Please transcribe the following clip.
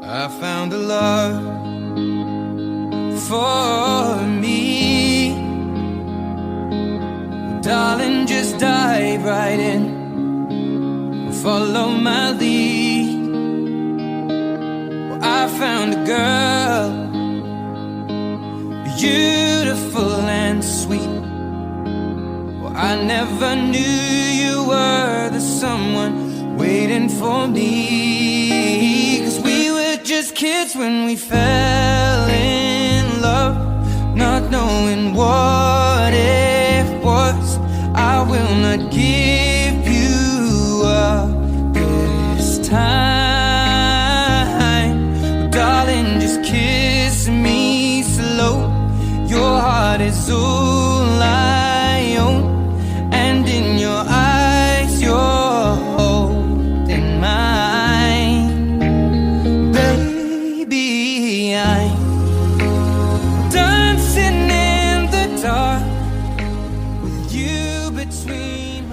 I found a love for me. Darling, just dive right in, follow my lead. Well, I found a girl, beautiful and sweet. Well, I never knew you were the someone waiting for me. 'Cause we were just kids when we fell in love, not knowing what it was. I will not give you up this time. Darling, just kiss me slow. Your heart is all I own, and in your eyes you're holding mine. Baby, I'm dancing in the dark with you between